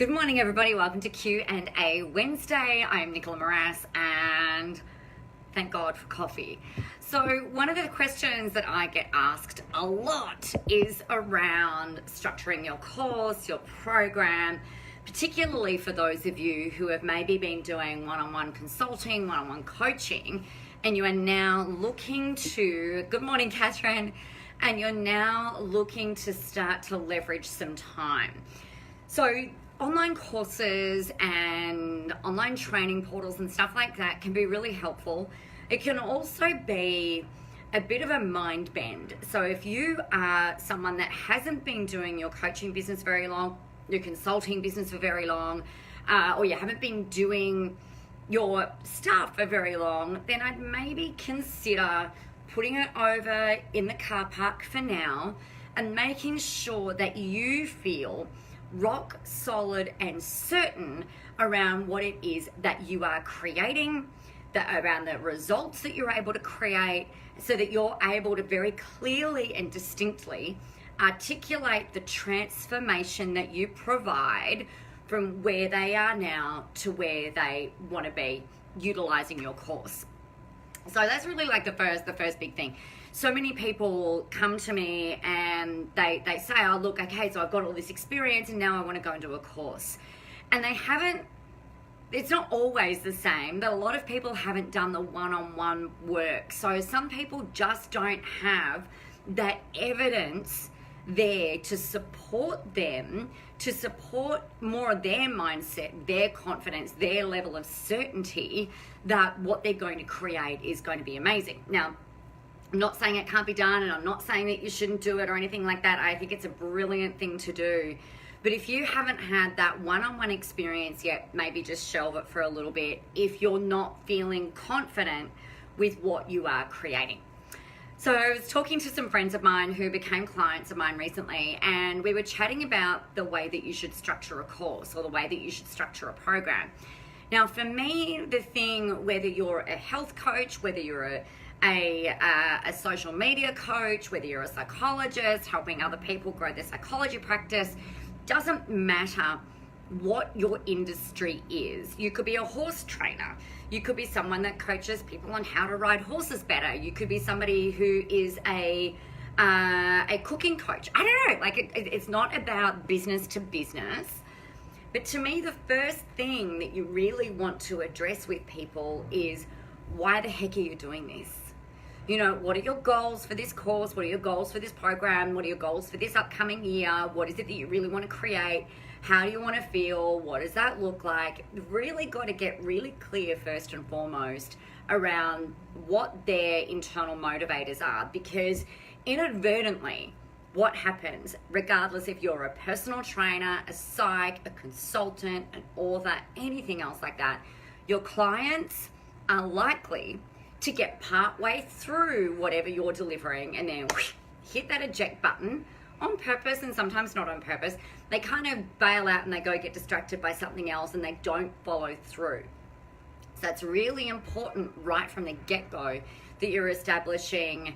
Good morning, everybody. Welcome to Q&A Wednesday. I'm Nicola Moras, and thank God for coffee. So one of the questions that I get asked a lot is around structuring your course, your program, particularly for those of you who have maybe been doing one-on-one consulting, one-on-one coaching, and you are now looking to, good morning, Catherine, and you're now looking to start to leverage some time. So online courses and online training portals and stuff like that can be really helpful. It can also be a bit of a mind bend. So if you are someone that hasn't been doing your coaching business very long, your consulting business for very long, or you haven't been doing your stuff for very long, then I'd maybe consider putting it over in the car park for now and making sure that you feel rock solid and certain around what it is that you are creating, around the results that you're able to create, so that you're able to very clearly and distinctly articulate the transformation that you provide from where they are now to where they want to be utilizing your course. So that's really like the first big thing. So many people come to me and they say, oh, look, okay, so I've got all this experience and now I want to go and do a course. And they haven't, it's not always the same, but a lot of people haven't done the one-on-one work. So some people just don't have that evidence there to support them, to support more of their mindset, their confidence, their level of certainty that what they're going to create is going to be amazing. Now, I'm not saying it can't be done, and I'm not saying that you shouldn't do it or anything like that. I think it's a brilliant thing to do. But if you haven't had that one-on-one experience yet, maybe just shelve it for a little bit if you're not feeling confident with what you are creating. So I was talking to some friends of mine who became clients of mine recently, and we were chatting about the way that you should structure a course or the way that you should structure a program. Now, for me, the thing, whether you're a health coach, whether you're a social media coach, whether you're a psychologist helping other people grow their psychology practice, doesn't matter what your industry is. You could be a horse trainer. You could be someone that coaches people on how to ride horses better. You could be somebody who is a cooking coach. I don't know, like it's not about business to business. But to me, the first thing that you really want to address with people is, why the heck are you doing this? You know, what are your goals for this course? What are your goals for this program? What are your goals for this upcoming year? What is it that you really want to create? How do you want to feel? What does that look like? You've really got to get really clear first and foremost around what their internal motivators are, because inadvertently, what happens, regardless if you're a personal trainer, a psych, a consultant, an author, anything else like that, your clients are likely to get partway through whatever you're delivering and then hit that eject button on purpose, and sometimes not on purpose. They kind of bail out and they go get distracted by something else and they don't follow through. So it's really important right from the get-go that you're establishing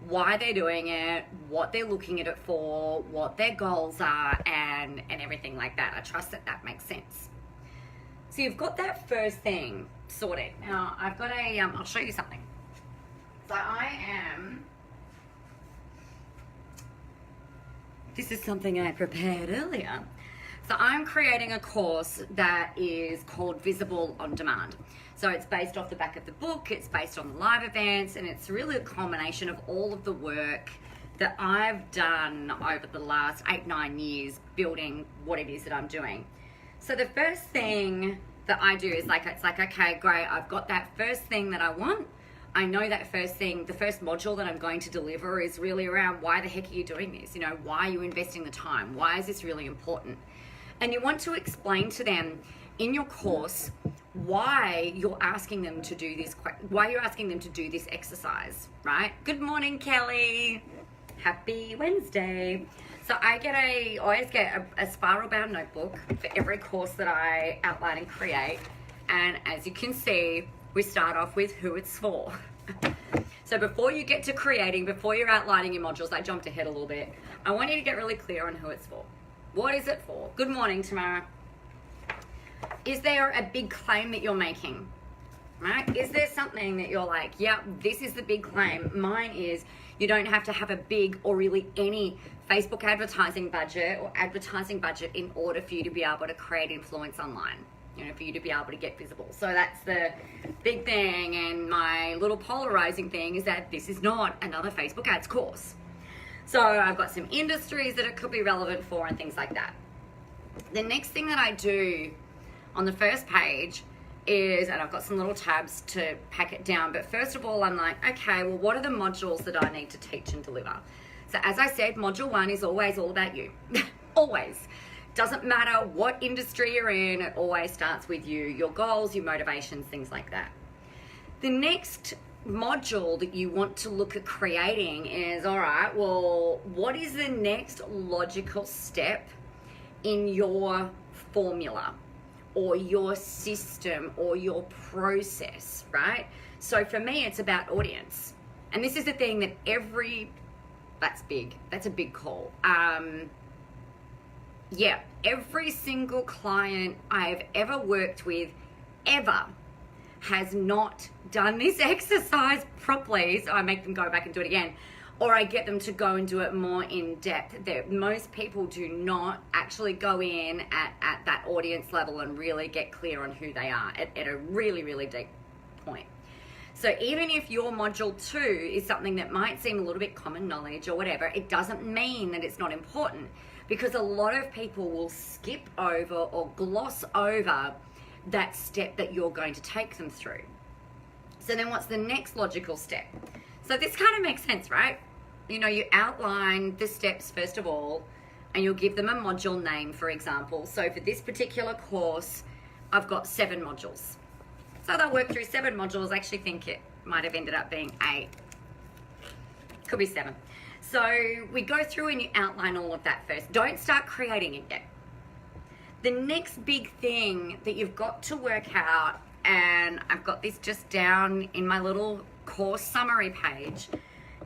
why they're doing it, what they're looking at it for, what their goals are, and everything like that. I trust that that makes sense. So you've got that first thing sorted. Now I've got I'll show you something. So this is something I prepared earlier. So I'm creating a course that is called Visible on Demand. So it's based off the back of the book, it's based on the live events, and it's really a culmination of all of the work that I've done over the last 8-9 years building what it is that I'm doing. So the first thing that I do is it's like, okay, great, I've got that first thing that I want. I know that first thing, the first module that I'm going to deliver is really around, why the heck are you doing this? You know, why are you investing the time? Why is this really important? And you want to explain to them in your course why you're asking them to do this, why you're asking them to do this exercise, right? Good morning, Kelly. Happy Wednesday. So I always get a spiral bound notebook for every course that I outline and create. And as you can see, we start off with who it's for. So before you get to creating, before you're outlining your modules, I jumped ahead a little bit. I want you to get really clear on who it's for. What is it for? Good morning, Tamara. Is there a big claim that you're making? Right? Is there something that you're like, yeah, this is the big claim? Mine is you don't have to have a big or really any Facebook advertising budget or advertising budget in order for you to be able to create influence online, you know, for you to be able to get visible. So that's the big thing. And my little polarizing thing is that this is not another Facebook ads course. So I've got some industries that it could be relevant for and things like that. The next thing that I do on the first page is, and I've got some little tabs to pack it down, but first of all, I'm like, okay, well, what are the modules that I need to teach and deliver? So as I said, module 1 is always all about you. Always. Doesn't matter what industry you're in, it always starts with you, your goals, your motivations, things like that. The next module that you want to look at creating is, all right, well, what is the next logical step in your formula or your system or your process, right? So for me, it's about audience. And this is the thing that that's big. That's a big call. Yeah, every single client I've ever worked with ever has not done this exercise properly. So I make them go back and do it again. Or I get them to go and do it more in depth. Most people do not actually go in at that audience level and really get clear on who they are at a really, really deep point. So even if your module 2 is something that might seem a little bit common knowledge or whatever, it doesn't mean that it's not important, because a lot of people will skip over or gloss over that step that you're going to take them through. So then what's the next logical step? So this kind of makes sense, right? You know, you outline the steps first of all, and you'll give them a module name, for example. So for this particular course, I've got 7 modules. So they'll work through 7 modules. I actually think it might have ended up being 8. Could be 7. So we go through and you outline all of that first. Don't start creating it yet. The next big thing that you've got to work out, and I've got this just down in my little course summary page,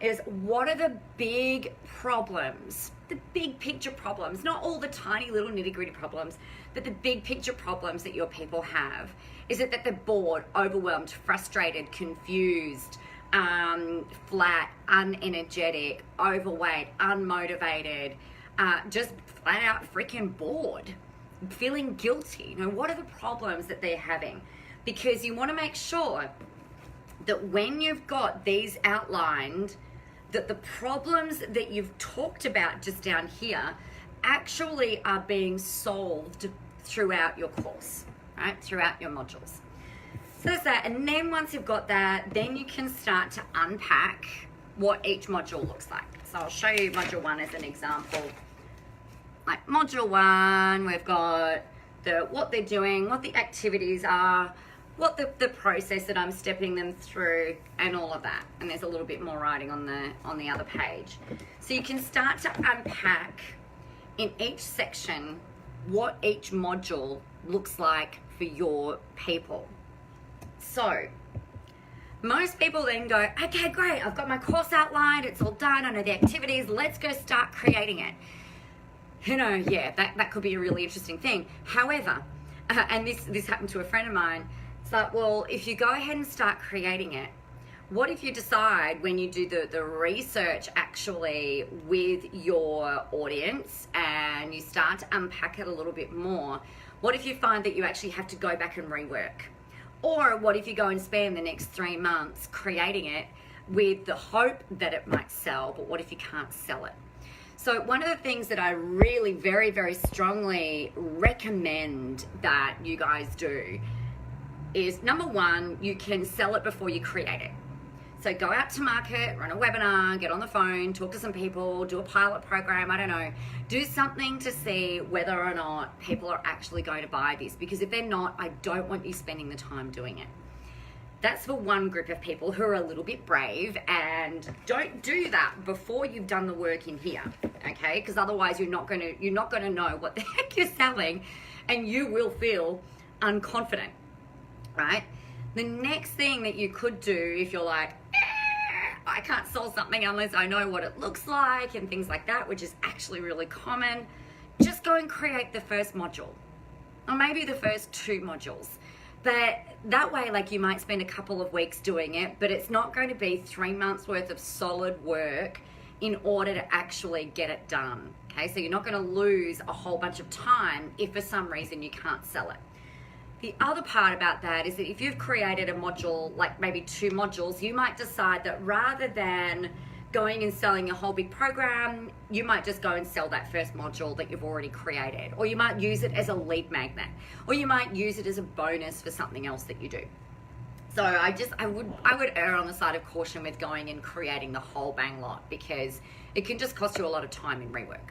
is what are the big problems, the big picture problems, not all the tiny little nitty-gritty problems, but the big picture problems that your people have. Is it that they're bored, overwhelmed, frustrated, confused, flat, unenergetic, overweight, unmotivated, just flat out freaking bored, feeling guilty? You know, what are the problems that they're having? Because you want to make sure that when you've got these outlined, that the problems that you've talked about just down here actually are being solved throughout your course, right? Throughout your modules. So there's that. And then once you've got that, then you can start to unpack what each module looks like. So I'll show you module 1 as an example. Like module 1, we've got what they're doing, what the activities are, what the process that I'm stepping them through, and all of that. And there's a little bit more writing on the other page. So you can start to unpack in each section what each module looks like for your people. So most people then go, okay, great, I've got my course outlined, it's all done, I know the activities, let's go start creating it. You know, yeah, that could be a really interesting thing. However, and this happened to a friend of mine, it's like, well, if you go ahead and start creating it, what if you decide when you do the research actually with your audience and you start to unpack it a little bit more, what if you find that you actually have to go back and rework? Or what if you go and spend the next 3 months creating it with the hope that it might sell, but what if you can't sell it? So one of the things that I really very, very strongly recommend that you guys do is, number 1, you can sell it before you create it. So go out to market, run a webinar, get on the phone, talk to some people, do a pilot program, I don't know. Do something to see whether or not people are actually going to buy this, because if they're not, I don't want you spending the time doing it. That's for one group of people who are a little bit brave, and don't do that before you've done the work in here, okay? Because otherwise you're not gonna know what the heck you're selling, and you will feel unconfident, right? The next thing that you could do if you're like, I can't sell something unless I know what it looks like and things like that, which is actually really common, just go and create the first module. or maybe the first 2 modules. But that way, like, you might spend a couple of weeks doing it, but it's not going to be 3 months worth of solid work in order to actually get it done. Okay, so you're not going to lose a whole bunch of time if for some reason you can't sell it. The other part about that is that if you've created a module, like maybe 2 modules, you might decide that rather than going and selling a whole big program, you might just go and sell that first module that you've already created, or you might use it as a lead magnet, or you might use it as a bonus for something else that you do. So I would err on the side of caution with going and creating the whole bang lot, because it can just cost you a lot of time in rework.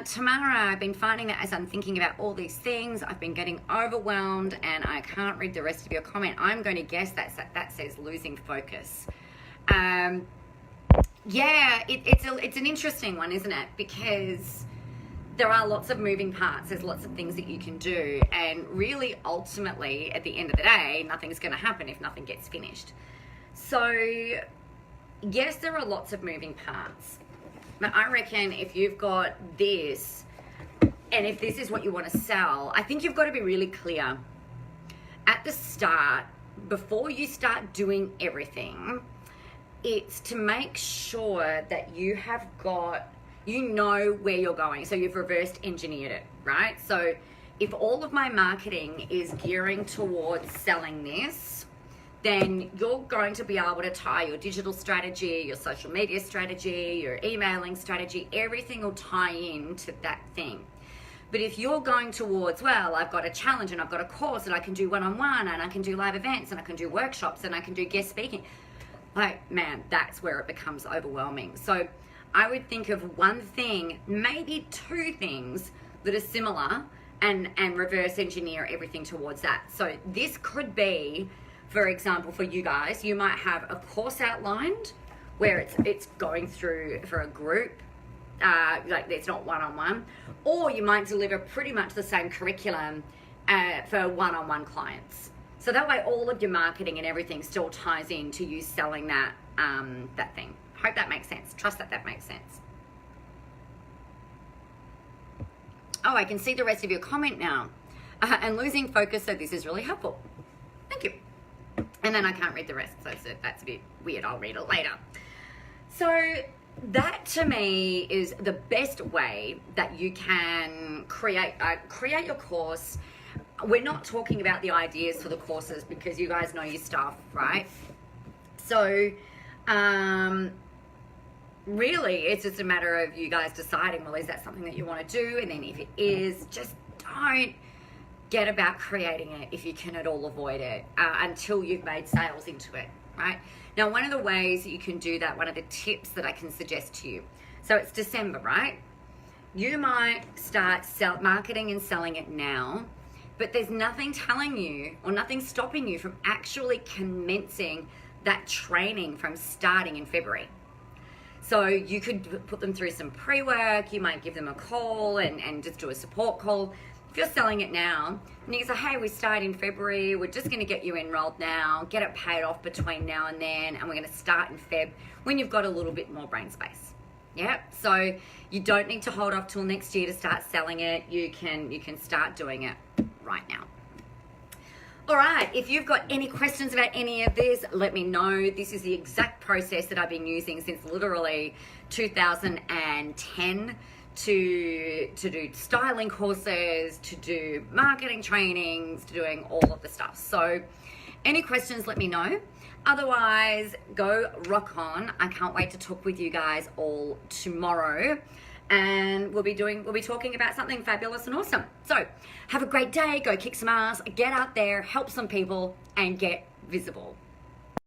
Tamara, I've been finding that as I'm thinking about all these things, I've been getting overwhelmed and I can't read the rest of your comment. I'm going to guess that says losing focus. Yeah, it's an interesting one, isn't it? Because there are lots of moving parts. There's lots of things that you can do. And really, ultimately, at the end of the day, nothing's going to happen if nothing gets finished. So, yes, there are lots of moving parts. But I reckon if you've got this, and if this is what you want to sell, I think you've got to be really clear at the start, before you start doing everything. It's to make sure that you have got, you know where you're going. So you've reversed engineered it, right? So if all of my marketing is gearing towards selling this, then you're going to be able to tie your digital strategy, your social media strategy, your emailing strategy, everything will tie into that thing. But if you're going towards, well, I've got a challenge and I've got a course and I can do one-on-one and I can do live events and I can do workshops and I can do guest speaking, like, man, that's where it becomes overwhelming. So I would think of one thing, maybe 2 things that are similar, and reverse engineer everything towards that. So this could be, for example, for you guys, you might have a course outlined where it's going through for a group, like it's not one-on-one, or you might deliver pretty much the same curriculum for one-on-one clients. So that way all of your marketing and everything still ties in to you selling that thing. Hope that makes sense. Trust that makes sense. Oh, I can see the rest of your comment now. And losing focus, so this is really helpful. Thank you. And then I can't read the rest, so that's a bit weird. I'll read it later. So that to me is the best way that you can create your course. We're not talking about the ideas for the courses because you guys know your stuff, right? So really it's just a matter of you guys deciding, well, is that something that you want to do? And then if it is, just don't get about creating it if you can at all avoid it until you've made sales into it, right? Now, one of the ways that you can do that, one of the tips that I can suggest to you, so it's December, right? You might start marketing and selling it now, but there's nothing telling you or nothing stopping you from actually commencing that training from starting in February. So you could put them through some pre-work, you might give them a call and just do a support call. If you're selling it now, and you can say, hey, we start in February, we're just gonna get you enrolled now, get it paid off between now and then, and we're gonna start in Feb when you've got a little bit more brain space. Yeah, so you don't need to hold off till next year to start selling it. You can start doing it right now. All right, if you've got any questions about any of this, let me know. This is the exact process that I've been using since literally 2010 to do styling courses, to do marketing trainings, to doing all of the stuff. So any questions, let me know. Otherwise, go rock on. I can't wait to talk with you guys all tomorrow. And we'll be talking about something fabulous and awesome. So have a great day, go kick some ass, get out there, help some people, and get visible.